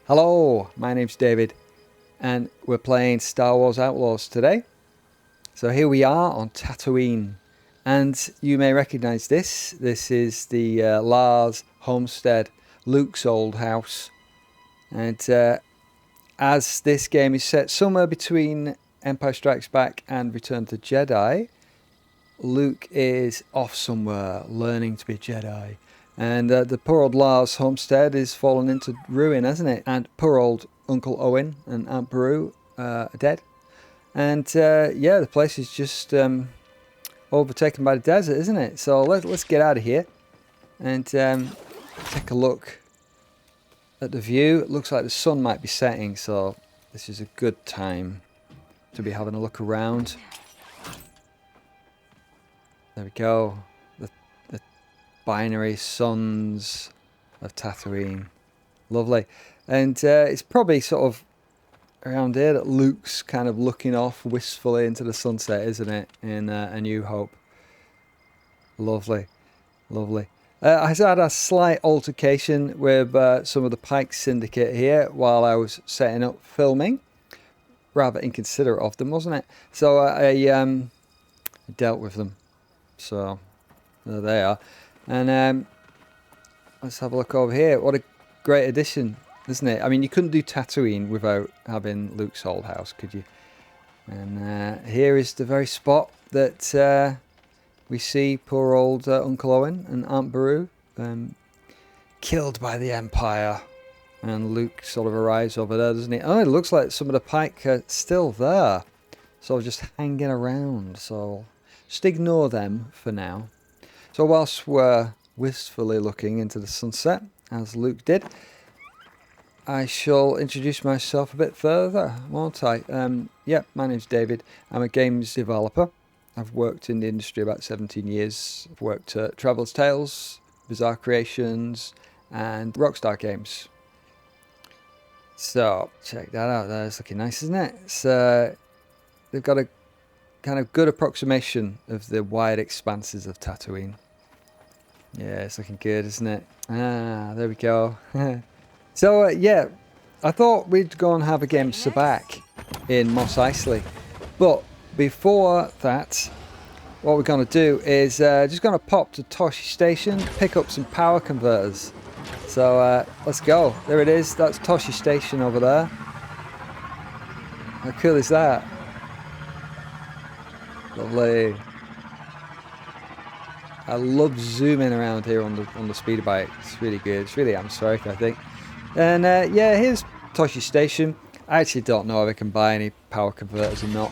Hello, my name's David and we're playing Star Wars Outlaws today. So here we are on Tatooine and you may recognise this. This is the Lars homestead, Luke's old house. And as this game is set somewhere between Empire Strikes Back and Return of the Jedi, Luke is off somewhere learning to be a Jedi. And the poor old Lars homestead is fallen into ruin, hasn't it? And poor old Uncle Owen and Aunt Beru are dead. And yeah, the place is just overtaken by the desert, isn't it? So let's get out of here and take a look at the view. It looks like the sun might be setting, so this is a good time to be having a look around. There we go. The binary suns of Tatooine. Lovely. And it's probably sort of around here that Luke's kind of looking off wistfully into the sunset, isn't it? In A New Hope. Lovely. Lovely. I had a slight altercation with some of the Pike Syndicate here while I was setting up filming. Rather inconsiderate of them, wasn't it? So I dealt with them. So there they are. And let's have a look over here. What a great addition, isn't it? I mean, you couldn't do Tatooine without having Luke's old house, could you? And here is the very spot that we see poor old Uncle Owen and Aunt Beru killed by the Empire. And Luke sort of arrives over there, doesn't he? Oh, it looks like some of the Pike are still there. So just hanging around. So just ignore them for now. So whilst we're wistfully looking into the sunset, as Luke did, I shall introduce myself a bit further, won't I? Yeah, my name's David. I'm a games developer. I've worked in the industry about 17 years. I've worked at Traveller's Tales, Bizarre Creations, and Rockstar Games. So, check that out there. It's looking nice, isn't it? It's, they've got a kind of good approximation of the wide expanses of Tatooine. Yeah, it's looking good, isn't it? Ah, there we go. So, yeah, I thought we'd go and have a game of Sabacc in Mos Eisley. But before that, what we're going to do is just going to pop to Tosche Station, pick up some power converters. So, let's go. There it is. That's Tosche Station over there. How cool is that? Lovely. I love zooming around here on the speeder bike. It's really good. It's really atmospheric, I think. And yeah, here's Tosche Station. I actually don't know if I can buy any power converters or not.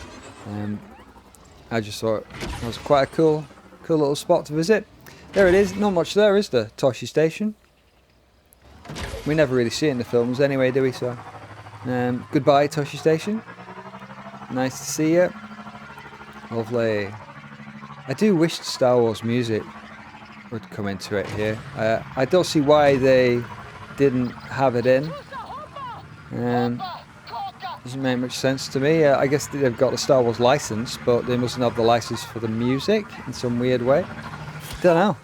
I just thought it was quite a cool little spot to visit. There it is. Not much there, is there? Tosche Station. We never really see it in the films anyway, do we? So, goodbye, Tosche Station. Nice to see you. Lovely. I do wish the Star Wars music would come into it here. I don't see why they didn't have it in. Doesn't make much sense to me. I guess they've got the Star Wars license, but they mustn't have the license for the music in some weird way. Don't know.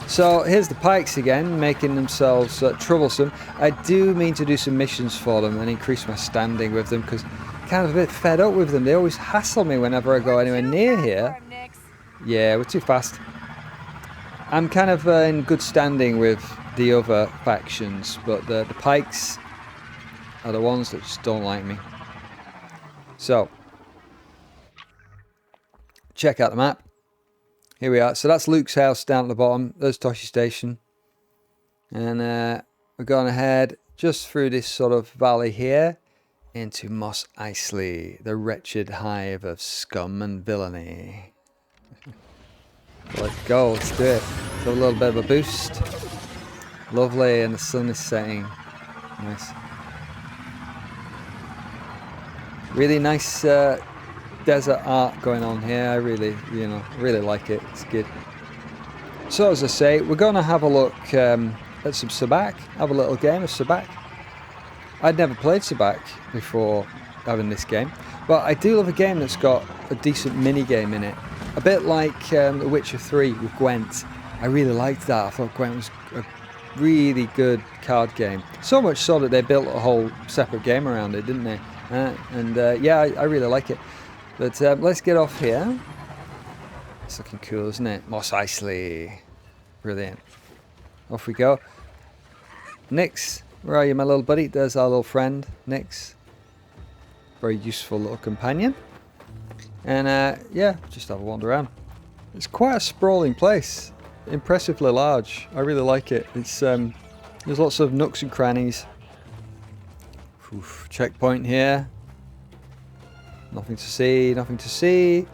So here's the Pikes again, making themselves troublesome. I do mean to do some missions for them and increase my standing with them, because kind of a bit fed up with them. They always hassle me whenever I go anywhere near here. Yeah, we're too fast. I'm kind of in good standing with the other factions, but the Pikes are the ones that just don't like me. So, check out the map. Here we are. So that's Luke's house down at the bottom. There's Tosche Station. And we're going ahead just through this sort of valley here into Mos Eisley, the wretched hive of scum and villainy. Let's go, let's do it. Give a little bit of a boost. Lovely, and the sun is setting. Nice. Really nice desert art going on here. I really, really like it. It's good. So as I say, we're going to have a look at some Sabacc, have a little game of Sabacc. I'd never played Sabacc before having this game, but I do love a game that's got a decent mini game in it. A bit like The Witcher 3 with Gwent. I really liked that. I thought Gwent was a really good card game. So much so that they built a whole separate game around it, didn't they? Yeah, I really like it. But let's get off here. It's looking cool, isn't it? Mos Eisley. Brilliant. Off we go. Nix, where are you, my little buddy? There's our little friend, Nix. Very useful little companion. And yeah, just have a wander around. It's quite a sprawling place. Impressively large. I really like it. It's there's lots of nooks and crannies. Oof, checkpoint here. Nothing to see, nothing to see.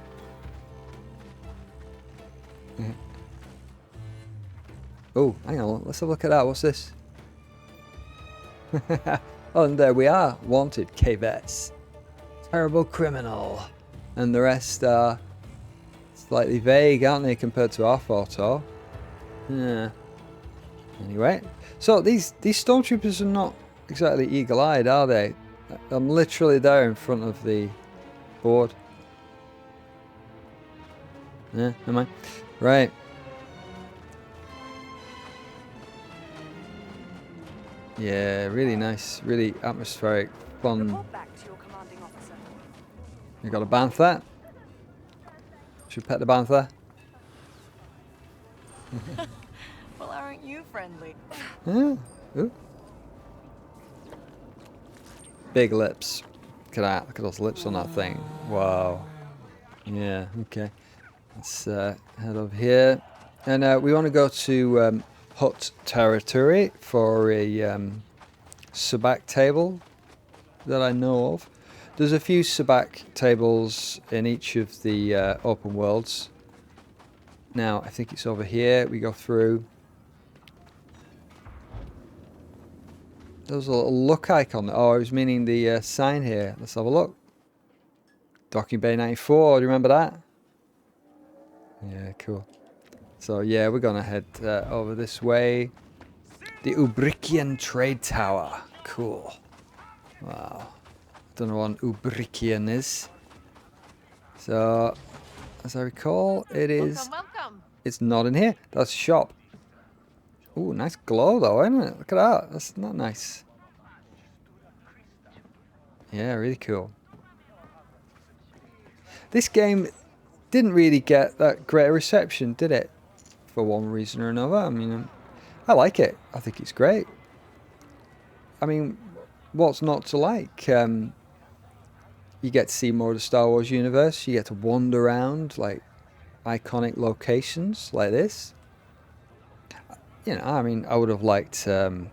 Oh, hang on, let's have a look at that. What's this? Oh, and there we are. Wanted, KVS. Terrible criminal. And the rest are slightly vague, aren't they, compared to our photo? Yeah. Anyway, so these stormtroopers are not exactly eagle-eyed, are they? I'm literally there in front of the board. Yeah, never mind. Right. Yeah, really nice, really atmospheric, fun. You got a bantha? Should we pet the bantha? Well, aren't you friendly? Yeah. Ooh. Big lips. Look at that. Look at those lips on that thing. Wow. Yeah. Okay. Let's head over here, and we want to go to HUT territory for a Sabacc table that I know of. There's a few Sabacc tables in each of the open worlds. Now, I think it's over here. We go through. There was a little look icon. Oh, I was meaning the sign here. Let's have a look. Docking Bay 94. Do you remember that? Yeah, cool. So, yeah, we're going to head over this way. The Ubrikian Trade Tower. Cool. Wow. Don't know what an Ubrikian is. So, as I recall, it is... Welcome. It's not in here. That's a shop. Ooh, nice glow though, isn't it? Look at that. That's not nice. Yeah, really cool. This game didn't really get that great a reception, did it? For one reason or another. I mean, I like it. I think it's great. I mean, what's not to like? You get to see more of the Star Wars universe. You get to wander around like iconic locations like this. You know, I mean, I would have liked some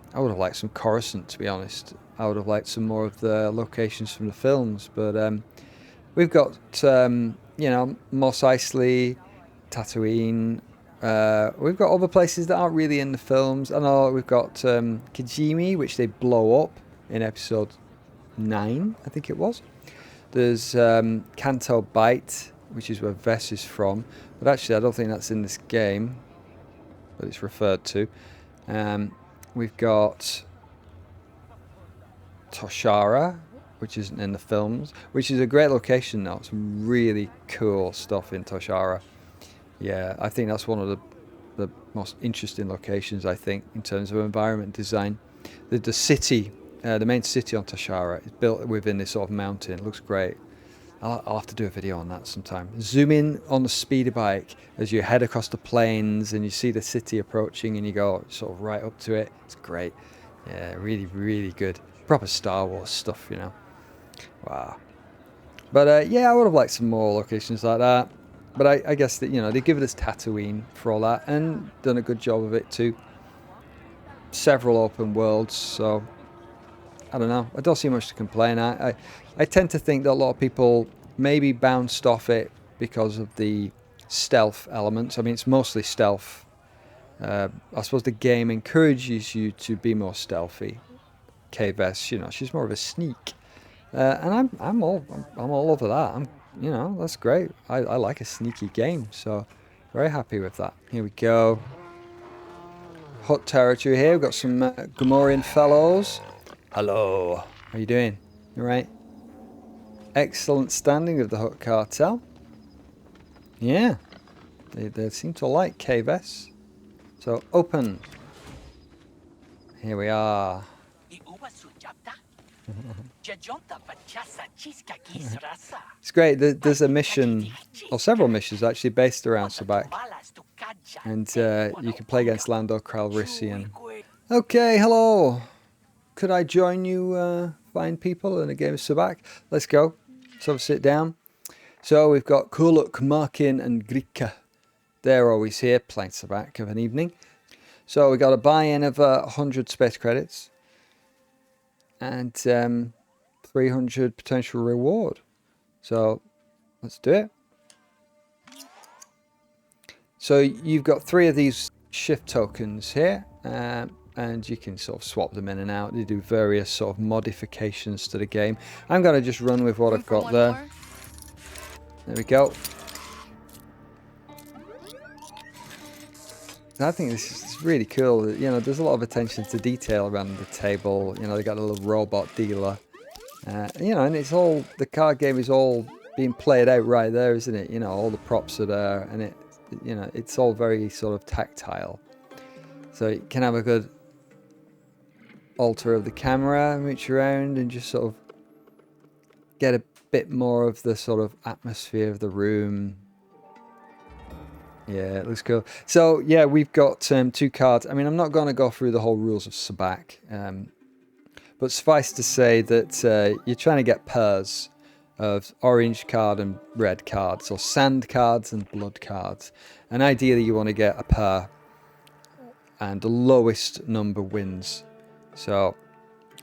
Coruscant, to be honest. I would have liked some more of the locations from the films, but we've got you know, Mos Eisley, Tatooine. We've got other places that aren't really in the films. I know we've got Kijimi, which they blow up in episode 9, I think it was. There's Canto Bight, which is where Vess is from, but actually I don't think that's in this game, but it's referred to. We've got Toshara, which isn't in the films, which is a great location though. Some really cool stuff in Toshara. Yeah, I think that's one of the most interesting locations, I think, in terms of environment design. The city, the main city on Toshara is built within this sort of mountain. It looks great. I'll have to do a video on that sometime. Zoom in on the speeder bike as you head across the plains and you see the city approaching and you go sort of right up to it. It's great. Yeah, really, really good. Proper Star Wars stuff, you know. Wow. But yeah, I would have liked some more locations like that. But I guess that, you know, they give us Tatooine for all that and done a good job of it too. Several open worlds, so I don't know. I don't see much to complain. I tend to think that a lot of people maybe bounced off it because of the stealth elements. I mean, it's mostly stealth. I suppose the game encourages you to be more stealthy. KVS, you know, she's more of a sneak, and I'm all over that. You know, that's great. I like a sneaky game, so very happy with that. Here we go. HUT territory here. We've got some Gamorrean fellows. Hello. How are you doing? You right? Excellent standing of the HUT cartel. Yeah. They seem to like KVS. So open. Here we are. It's great. There's a mission, or several missions actually, based around Sabacc. And you can play against Lando Calrissian. Okay, hello. Could I join you fine people in a game of Sabacc? Let's go. Let's have a sit down. So we've got Kuluk, Markin and Grika. They're always here playing Sabacc of an evening. So we got a buy-in of 100 space credits. And 300 potential reward. So let's do it. So you've got 3 of these shift tokens here. And you can sort of swap them in and out. They do various sort of modifications to the game. I'm going to just run with what I've got there. More? There we go. I think this is really cool. You know, there's a lot of attention to detail around the table. You know, they got a little robot dealer. You know, and it's all, the card game is all being played out right there, isn't it? You know, all the props are there, and it, you know, it's all very sort of tactile. So you can have a good alter of the camera, reach around and just sort of get a bit more of the sort of atmosphere of the room. Yeah, it looks cool. So yeah, we've got 2 cards. I mean, I'm not going to go through the whole rules of Sabacc, but suffice to say that you're trying to get pairs of orange card and red cards, or sand cards and blood cards, and ideally you want to get a pair, and the lowest number wins. So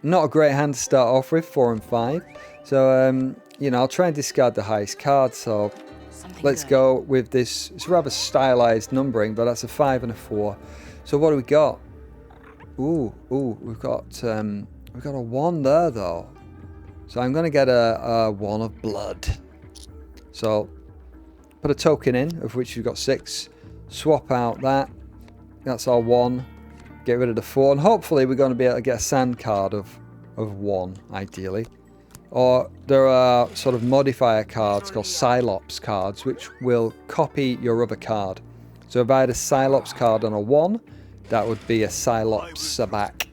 not a great hand to start off with, 4 and 5. So you know, I'll try and discard the highest card. So let's go with this. It's rather stylized numbering, but that's a 5 and a 4. So what do we got? Ooh, we've got a 1 there though. So I'm going to get a 1 of blood. So put a token in, of which we've got 6. Swap out that. That's our 1. Get rid of the 4. And hopefully we're going to be able to get a sand card of 1, ideally. Or there are sort of modifier cards called Cylops cards, which will copy your other card. So if I had a Cylops card on a 1, that would be a Cylops Sabacc.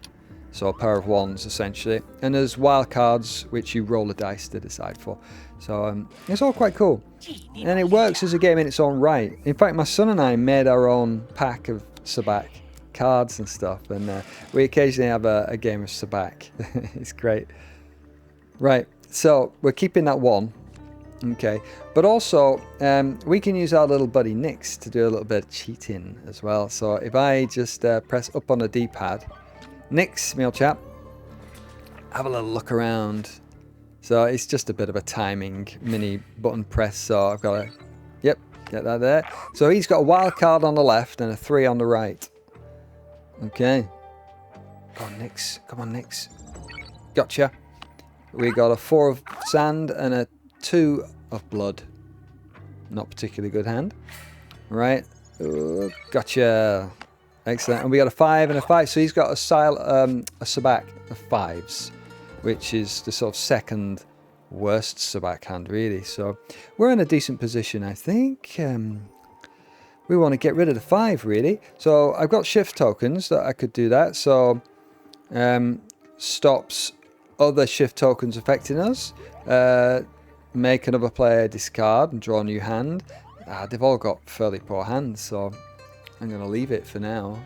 So a pair of 1s, essentially. And there's wild cards, which you roll a dice to decide for. So it's all quite cool. And it works as a game in its own right. In fact, my son and I made our own pack of Sabacc cards and stuff. And we occasionally have a game of Sabacc. It's great. Right, so we're keeping that 1. Okay, but also we can use our little buddy Nix to do a little bit of cheating as well. So if I just press up on the D-pad, Nix, me old chap, have a little look around. So it's just a bit of a timing mini button press. So I've got to, yep, get that there. So he's got a wild card on the left and a 3 on the right. Okay. Come on, Nix. Come on, Nix. Gotcha. We got a 4 of sand and a 2 of blood. Not particularly good hand. Right. Ooh, gotcha. Excellent. And we got a 5 and a 5. So he's got a Sabacc of 5s, which is the sort of second worst Sabacc hand, really. So we're in a decent position, I think. We want to get rid of the 5, really. So I've got shift tokens that I could do that. So stops other shift tokens affecting us. Make another player discard and draw a new hand. They've all got fairly poor hands, so I'm going to leave it for now.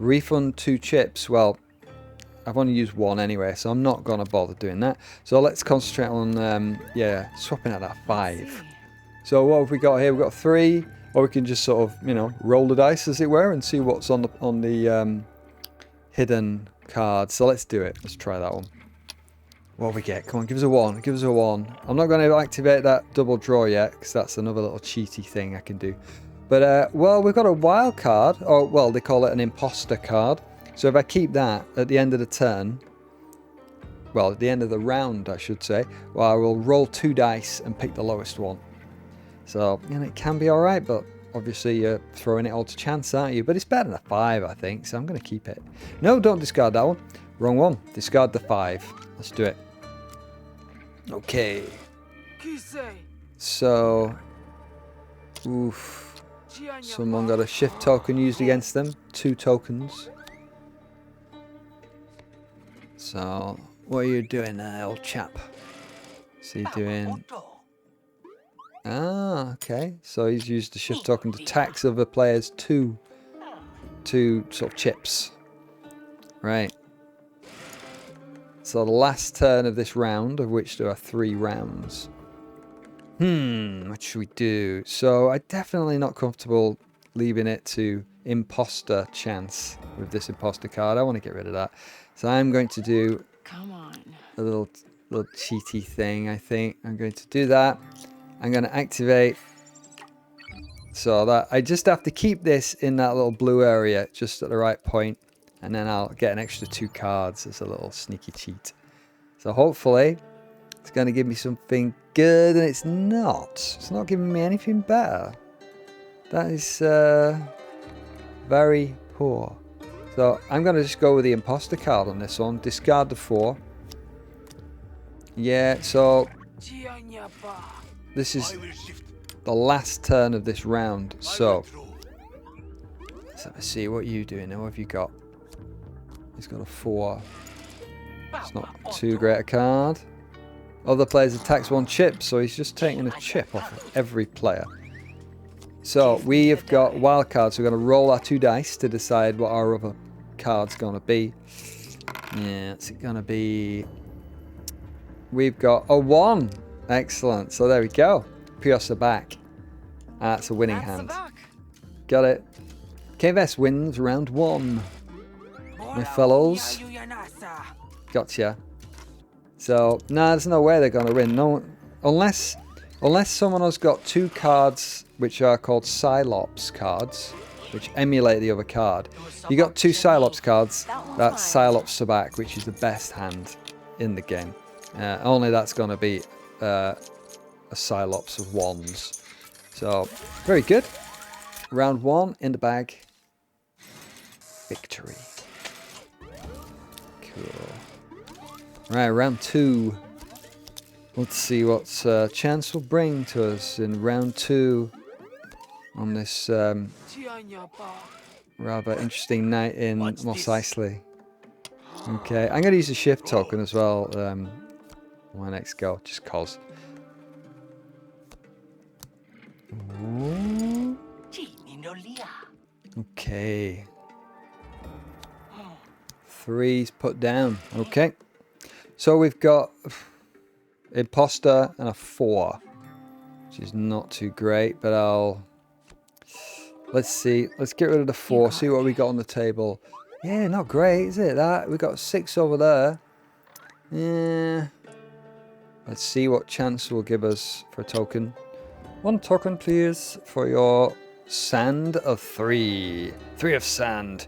Refund 2 chips. Well, I've only used 1 anyway, so I'm not going to bother doing that. So let's concentrate on, yeah, swapping out that 5. So what have we got here? We've got 3, or we can just sort of, you know, roll the dice, as it were, and see what's on the hidden card. So let's do it. Let's try that one. What do we get? Come on, give us a 1. Give us a 1. I'm not going to activate that double draw yet, because that's another little cheaty thing I can do. But, well, we've got a wild card, or, well, they call it an imposter card. So if I keep that at the end of the turn, well, at the end of the round, I should say, well, I will roll 2 dice and pick the lowest one. So, you know, it can be all right, but obviously you're throwing it all to chance, aren't you? But it's better than a 5, I think, so I'm going to keep it. No, don't discard that one. Wrong one. Discard the 5. Let's do it. Okay. So, oof. Someone got a shift token used against them. 2 tokens. So, what are you doing there, old chap? What's he doing? Ah, okay. So he's used the shift token to tax other players to sort of chips. Right. So the last turn of this round, of which there are 3 rounds. What should we do? So I'm definitely not comfortable leaving it to imposter chance with this imposter card. I want to get rid of that. So I'm going to do a little cheaty thing, I think. I'm going to do that. I'm going to activate so that I just have to keep this in that little blue area just at the right point, and then I'll get an extra 2 cards as a little sneaky cheat. So hopefully it's going to give me something good, and it's not. It's not giving me anything better. That is very poor. So I'm going to just go with the imposter card on this one. Discard the 4. Yeah, so this is the last turn of this round. So let's have a see. What are you doing now? What have you got? He's got a 4. It's not too great a card. Other players attacks 1 chip, so he's just taking a chip off of every player. So we have got wild cards. We're going to roll our 2 dice to decide what our other card's going to be. Yeah, it's going to be... We've got a 1. Excellent. So there we go. Pure Sabacc. That's a winning hand. Got it. KVS wins round 1. My fellows. Gotcha. So, nah, there's no way they're going to win. No, unless someone has got 2 cards which are called Cylops cards, which emulate the other card. You got 2 Cylops cards. That's Cylops Sabacc, which is the best hand in the game. Only that's going to be a Cylops of wands. So, very good. Round 1 in the bag. Victory. Cool. Right, round 2. Let's see what chance will bring to us in round 2 on this rather interesting night in Mos Eisley. Okay, I'm going to use a shift token as well on my next go, just cause. Ooh. Okay. 3's put down. Okay. So we've got imposter and a 4, which is not too great, but let's see. Let's get rid of the 4, see what we got on the table. Yeah, not great, is it? That we got 6 over there. Yeah. Let's see what chance will give us for a token. 1 token, please, for your sand of 3. 3 of sand.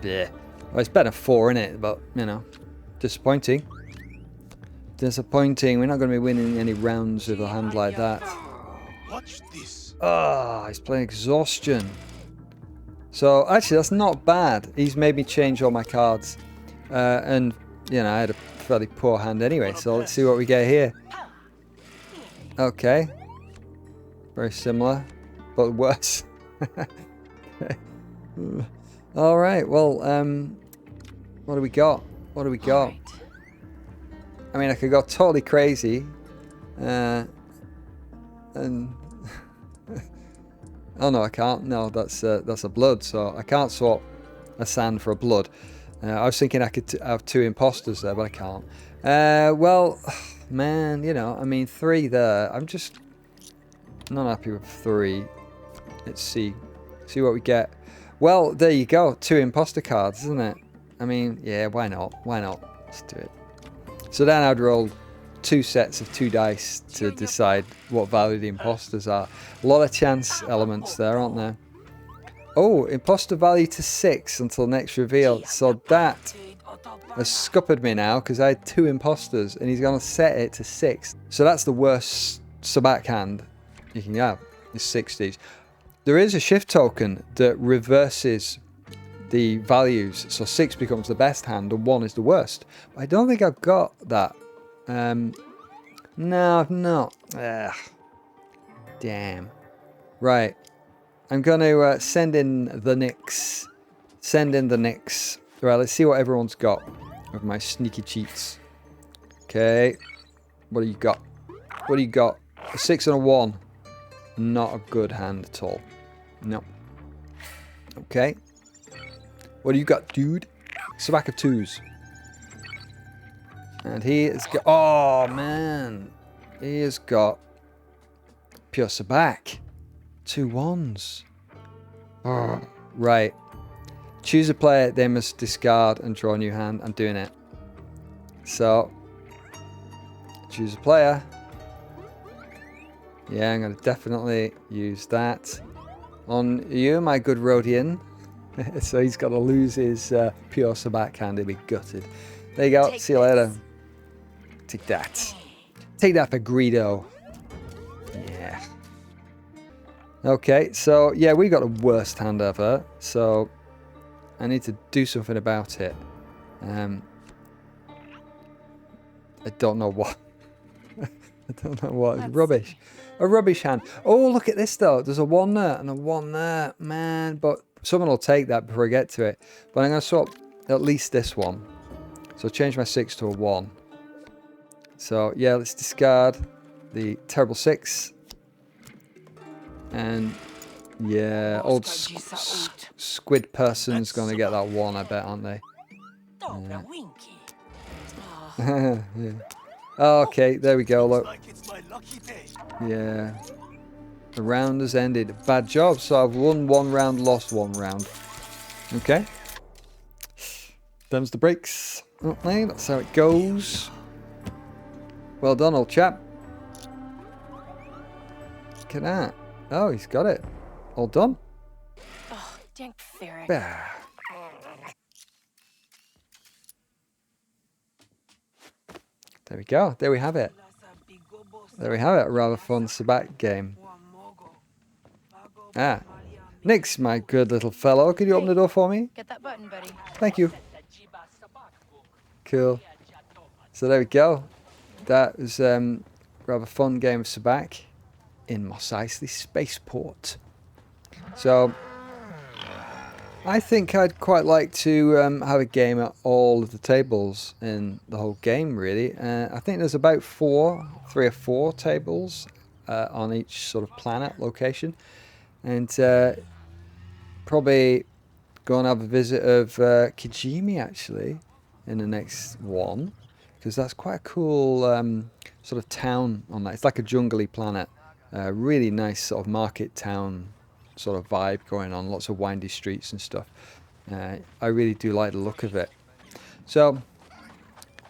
Yeah. Well, it's better 4, innit? But, you know, disappointing. Disappointing. We're not going to be winning any rounds with a hand like that. Watch this. Ah, he's playing exhaustion. So, actually, that's not bad. He's made me change all my cards. And, you know, I had a fairly poor hand anyway. So, let's see what we get here. Okay. Very similar, but worse. All right. Well, what do we got? What do we got? I mean, I could go totally crazy, and oh no, I can't. No, that's a blood, so I can't swap a sand for a blood. I was thinking I could have 2 imposters there, but I can't. Well, man, you know, I mean, 3 there. I'm just not happy with 3. Let's see what we get. Well, there you go. 2 imposter cards, isn't it? I mean, yeah, why not? Why not? Let's do it. So then I'd roll 2 sets of 2 dice to decide what value the imposters are. A lot of chance elements there, aren't there? Oh, imposter value to 6 until next reveal. So that has scuppered me now because I had 2 imposters and he's going to set it to 6. So that's the worst Sabacc hand you can have, is 60s. There is a shift token that reverses the values, so 6 becomes the best hand and 1 is the worst. But I don't think I've got that. No, I've not. Ugh. Damn. Right. I'm going to send in the Knicks. Send in the Knicks. Right, let's see what everyone's got with my sneaky cheats. Okay. What do you got? What do you got? A 6 and a 1. Not a good hand at all. No. Okay. What do you got, dude? Sabacc of 2s. And he has got... Oh, man. He has got pure Sabacc. 2 1s. Oh, right. Choose a player. They must discard and draw a new hand. I'm doing it. So, choose a player. Yeah, I'm going to definitely use that. On you, my good Rhodian. So he's got to lose his pure Sabacc hand. He'll be gutted. There you go. See you later. Take that. Take that for Greedo. Yeah. Okay, so yeah, we got the worst hand ever. So I need to do something about it. I don't know what. I don't know what. It's rubbish. A rubbish hand. Oh, look at this though. There's a 1 there and a 1 there. Man, but someone will take that before I get to it. But I'm going to swap at least this one. So change my 6 to a 1. So yeah, let's discard the terrible 6. And yeah, old squid person's going to get that 1, I bet, aren't they? Yeah. Yeah. Okay, there we go, look. Yeah. The round has ended. Bad job. So I've won 1 round, lost 1 round. Okay. Them's the breaks. Okay, that's how it goes. Well done, old chap. Look at that. Oh, he's got it. All done. Oh, dank ferret. Bah. There we go. There we have it. There we have it. A rather fun Sabacc game. Ah. Nix, my good little fellow. Could you open the door for me? Get that button, buddy. Thank you. Cool. So there we go. That was a rather fun game of Sabacc in Mos Eisley Spaceport. So I think I'd quite like to have a game at all of the tables in the whole game, really. I think there's about 3 or 4 tables on each sort of planet location. And probably go and have a visit of Kijimi, actually, in the next one. Because that's quite a cool sort of town on that. It's like a jungly planet. Really nice sort of market town sort of vibe going on. Lots of windy streets and stuff. I really do like the look of it. So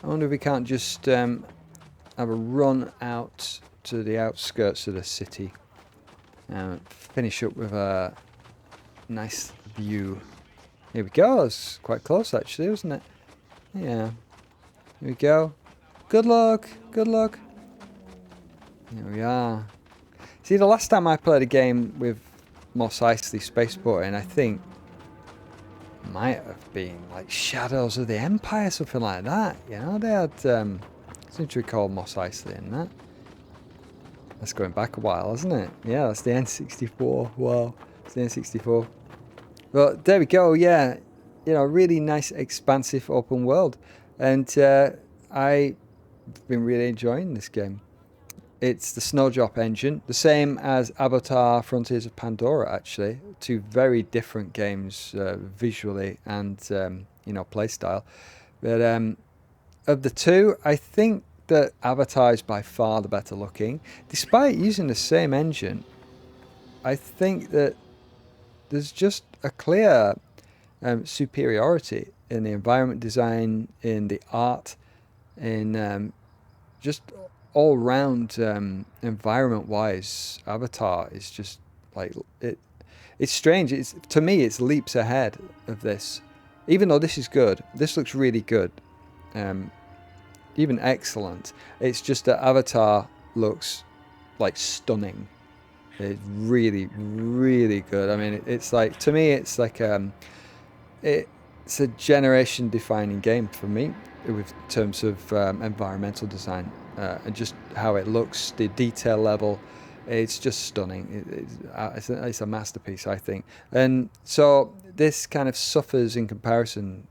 I wonder if we can't just have a run out to the outskirts of the city. Finish up with a nice view. Here we go. It's quite close actually, wasn't it? Yeah. Here we go. Good luck. Good luck. Here we are. See, the last time I played a game with Mos Eisley Spaceport, and I think might have been like Shadows of the Empire, something like that. You know, they had seem to recall Mos Eisley in that. That's going back a while, isn't it? Yeah, that's the N64. Wow, it's the N64. But there we go. Yeah, you know, really nice, expansive open world, and I've been really enjoying this game. It's the Snowdrop engine, the same as Avatar: Frontiers of Pandora. Actually, 2 very different games visually and you know, play style. But of the 2, I think that Avatar is by far the better looking. Despite using the same engine, I think that there's just a clear superiority in the environment design, in the art, in just all round environment wise. Avatar is just like it's strange. It's, to me, it's leaps ahead of this. Even though this is good, this looks really good. Even excellent. It's just that Avatar looks like stunning. It's really, really good. I mean, it's like, to me, it's like it's a generation-defining game for me, with terms of environmental design and just how it looks, the detail level. It's just stunning. It's a masterpiece, I think. And so this kind of suffers in comparison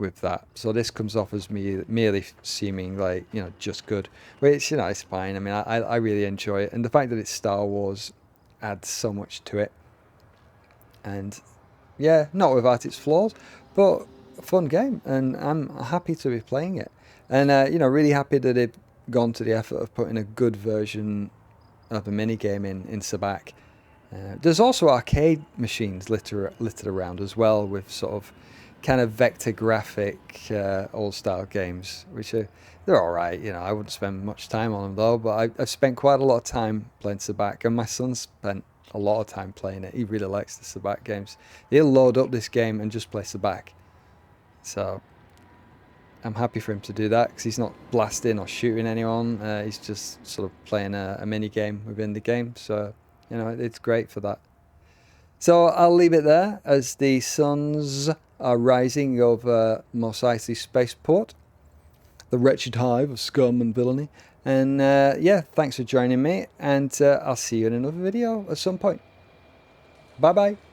with that. So this comes off as merely seeming like, you know, just good, which, you know, it's fine. I mean, I really enjoy it, and the fact that it's Star Wars adds so much to it. And yeah, not without its flaws, but a fun game, and I'm happy to be playing it. And you know, really happy that they've gone to the effort of putting a good version of a mini game in Sabacc. There's also arcade machines littered around as well, with sort of kind of vector graphic old style games, which they're all right. You know, I wouldn't spend much time on them though, but I've spent quite a lot of time playing Sabacc, and my son spent a lot of time playing it. He really likes the Sabacc games. He'll load up this game and just play Sabacc. So I'm happy for him to do that, because he's not blasting or shooting anyone. He's just sort of playing a mini game within the game. So, you know, it's great for that. So I'll leave it there as the suns are rising over Mos Eisley spaceport, the wretched hive of scum and villainy. And yeah, thanks for joining me, and I'll see you in another video at some point. Bye bye.